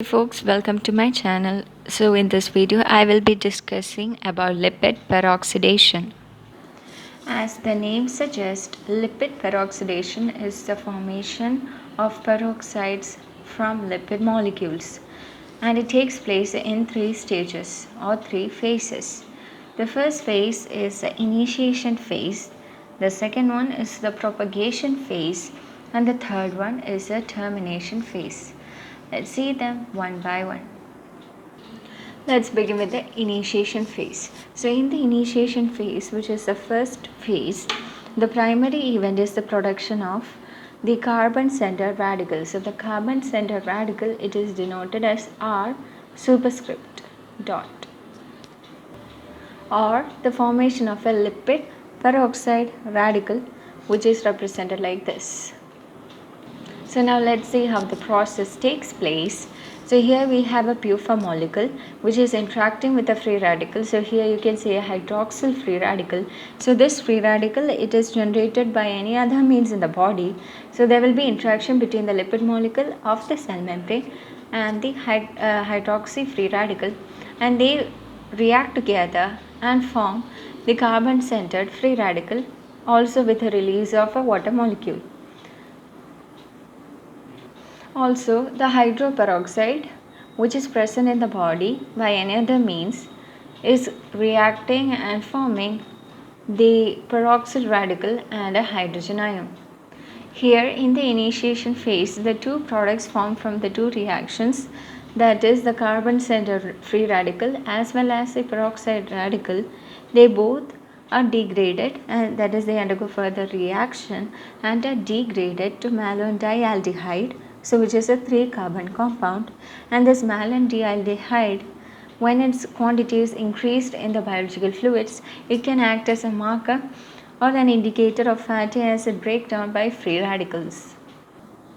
Hey folks, welcome to my channel. So in this video I will be discussing about lipid peroxidation. As the name suggests, lipid peroxidation is the formation of peroxides from lipid molecules, and it takes place in three stages or three phases. The first phase is the initiation phase, the second one is the propagation phase, and the third one is the termination phase. Let's see them one by one. Let's begin with the initiation phase. So in the initiation phase, which is the first phase, the primary event is the production of the carbon-centered radical. So the carbon-centered radical, it is denoted as R superscript dot, or the formation of a lipid peroxide radical, which is represented like this. So now let's see how the process takes place. So here we have a pure molecule which is interacting with a free radical. So here you can see a hydroxyl free radical. So this free radical, it is generated by any other means in the body. So there will be interaction between the lipid molecule of the cell membrane and the hydroxy free radical, and they react together and form the carbon centered free radical, also with a release of a water molecule. Also, the hydroperoxide, which is present in the body by any other means, is reacting and forming the peroxyl radical and a hydrogen ion. Here in the initiation phase, the two products formed from the two reactions, that is the carbon-centered free radical as well as the peroxide radical, they both are degraded, and that is they undergo further reaction and are degraded to malondialdehyde, so which is a 3-carbon compound. And this malondialdehyde, when its quantity is increased in the biological fluids, it can act as a marker or an indicator of fatty acid breakdown by free radicals.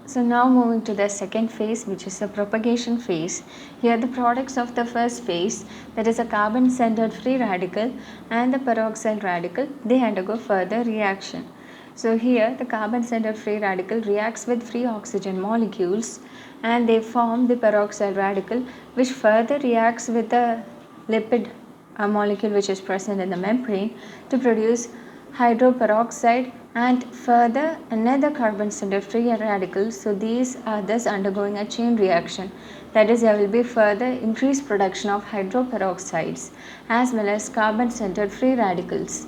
So now moving to the second phase, which is the propagation phase. Here the products of the first phase, that is a carbon-centered free radical and the peroxide radical, they undergo further reaction. So here the carbon-centered free radical reacts with free oxygen molecules and they form the peroxide radical, which further reacts with the lipid molecule which is present in the membrane to produce hydroperoxide and further another carbon-centered free radical. So these are thus undergoing a chain reaction, that is there will be further increased production of hydroperoxides as well as carbon-centered free radicals.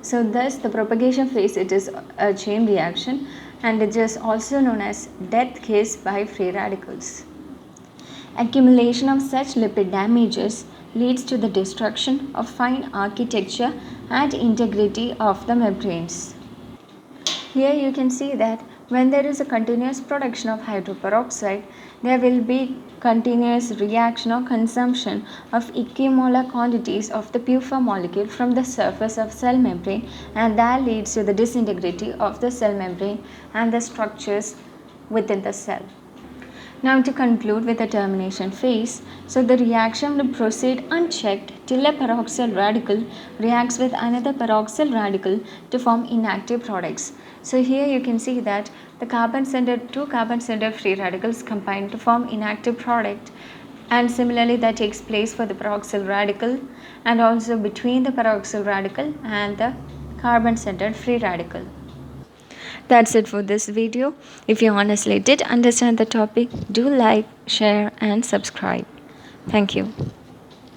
So thus the propagation phase, it is a chain reaction and it is also known as death kiss by free radicals. Accumulation of such lipid damages leads to the destruction of fine architecture and integrity of the membranes. Here you can see that when there is a continuous production of hydroperoxide, there will be continuous reaction or consumption of equimolar quantities of the pure molecule from the surface of cell membrane, and that leads to the disintegrity of the cell membrane and the structures within the cell. Now to conclude with the termination phase, so the reaction will proceed unchecked till a peroxyl radical reacts with another peroxyl radical to form inactive products. So here you can see that the two carbon-centered free radicals combine to form inactive product, and similarly that takes place for the peroxyl radical and also between the peroxyl radical and the carbon-centered free radical. That's it for this video. If you honestly did understand the topic, do like, share and subscribe. Thank you.